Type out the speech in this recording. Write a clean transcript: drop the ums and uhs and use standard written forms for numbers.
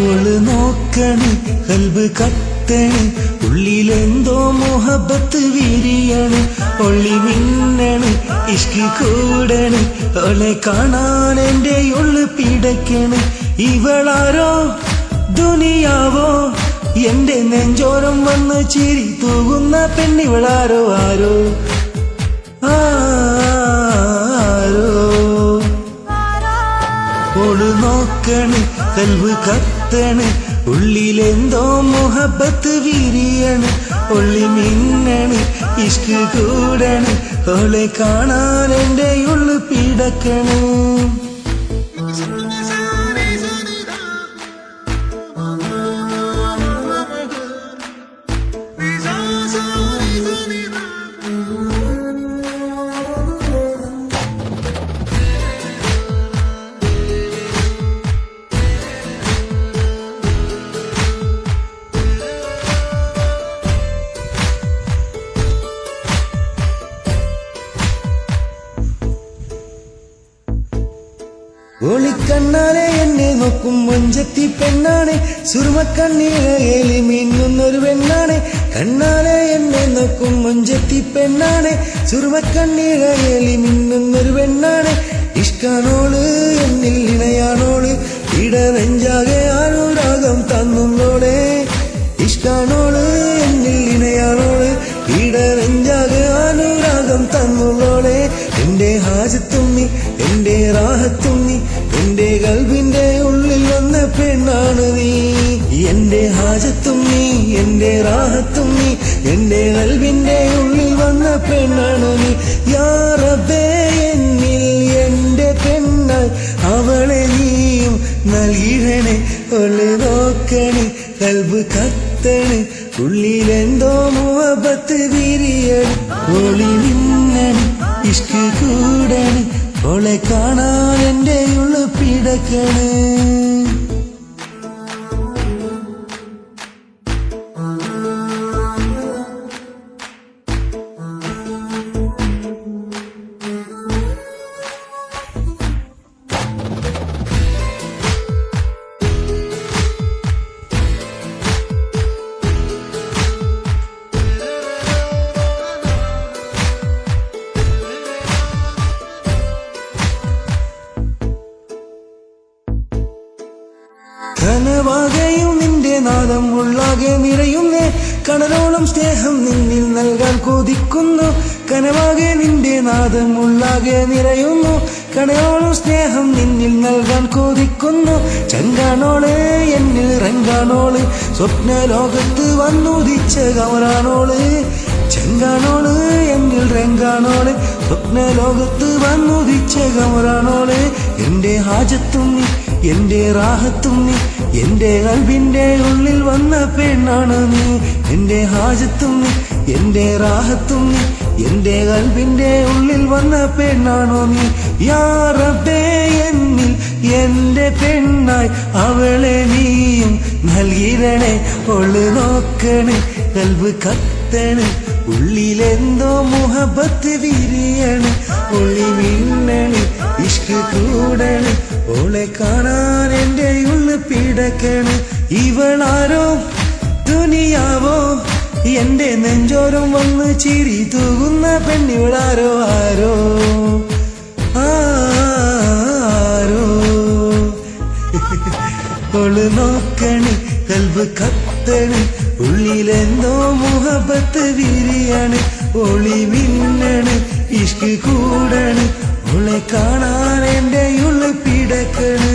ഓള് നോക്കണ് കൽബ് കത്തണ് ഉള്ളിലെന്തോ മുഹബത്ത് വിരിയണ് ഒള്ളി മിന്നണ് ഇഷ്ക് കൂടണ് ഓളെ കാണാൻ എന്റെ ഉള്ളു പിടയ്ക്കണ് ഇവളാരോ ദുനിയാവോ എന്റെ നെഞ്ചോരം വന്ന് ചിരി തൂകുന്ന പെണ്ണിവളാരോ ആരോ ആരോ ഓള് നോക്കണ് കൽബ് കത്തണ് ഉള്ളിലെന്തോ മുഹബത്ത് വിരിയണ് ഒള്ളി മിന്നണ് ഇഷ്ക് കൂടണ് ഓളെ കാണാൻ എന്റെ ഉള്ളു പിടക്കണ് ഒളിക്കണ്ണാലെ എന്നെ നോക്കും മൊഞ്ചത്തി പെണ്ണാണ് സുറുമക്കണ്ണീരേലി മിന്നുന്നൊരു പെണ്ണാണ് കണ്ണാലെ എന്നെ നോക്കും മൊഞ്ചത്തി പെണ്ണാണ് സുറുമക്കണ്ണീരേലി മിന്നുന്നൊരു പെണ്ണാണ് ഇഷ്കാനോള് എന്നിൽ ഇണയാണോള് ഇടനെഞ്ചാകെ അനുരാഗം തന്നുള്ളോളെ ഇഷ്കാനോള് എന്നിൽ ഇണയാണോള് ഇടനെഞ്ചാകെ അനുരാഗം തന്നുള്ളോളെ എന്റെ ഹാജത്തും നീ എന്റെ റാഹത്തും നീ എന്റെ കൽബിന്റെ ഉള്ളിൽ വന്ന പെണ്ണാണ് നീ എന്റെ ഹാജത്തും നീ എന്റെ റാഹത്തും നീ എന്റെ കൽബിന്റെ ഉള്ളിൽ വന്ന പെണ്ണാണ് നീ യാ റബ്ബേ എന്നിൽ എന്റെ പെണ്ണായി അവളെ നീയും നൽകിടണേ ഒളി നോക്കണേ കൽബ് കത്തണ് ഉള്ളിലെന്തോ മുഹബത്ത് വിരിയണ് ഒളി മിന്നണ് ഇഷ്ക് കൂടണ് ഓളെ കാണാൻ എന്റെ ഉള്ളു പിടക്കണ് കനവാകെയും നിന്റെ നാദം ഉള്ളാകെ നിറയുന്നേ കടലോളം സ്നേഹം നിന്നിൽ നൽകാൻ കൊതിക്കുന്നു കനവാകെ നിന്റെ നാദം ഉള്ളാകെ നിറയുന്നു കടലോളം സ്നേഹം നിന്നിൽ നൽകാൻ കൊതിക്കുന്നു ചങ്കാണോളെ എന്നിൽ റങ്കാണോള് സ്വപ്ന ലോകത്ത് വന്നുദിച്ച കമറാണോള് ചെങ്കാണോള് എന്നിൽ റങ്കാണോള് സ്വപ്ന ലോകത്ത് വന്നുദിച്ച കമറാണോള് എന്റെ ഹാജത്തും നീ എന്റെ റാഹത്തും നീ എന്റെ കൽബിന്റെ ഉള്ളിൽ വന്ന പെണ്ണാണ് നീ എന്റെ ഹാജത്തും നീ എന്റെ റാഹത്തും നീ എന്റെ കൽബിന്റെ ഉള്ളിൽ വന്ന പെണ്ണാണോ നീ യാ റബ്ബേ എന്നിൽ എന്റെ പെണ്ണായി അവളെ നീയും നൽകിടണേ ഒള് നോക്കണേ കൽബ് കത്തണ് ഉള്ളിലെന്തോ മുഹബത്ത് വിരിയണ് ഒളി മിന്നണ് ഇഷ്ക് കൂടണ് ഓളെ കാണാൻ എന്റെ ഉള്ളു പിടക്കണ് ഇവളാരോ ദുനിയാവോ എന്റെ നെഞ്ചോരം വന്ന് ചിരി തൂകുന്ന പെണ്ണിവളാരോ ആരോ ആരോ ഓള് നോക്കണ് കൽബ് കത്തണ് ഉള്ളിലെന്തോ മുഹബത്ത് വിരിയണ് ഒളി മിന്നണ് ഇഷ്ക് കൂടണ് ഓളെ കാണാൻ എന്റെ ഉള്ളു പിടക്കണ്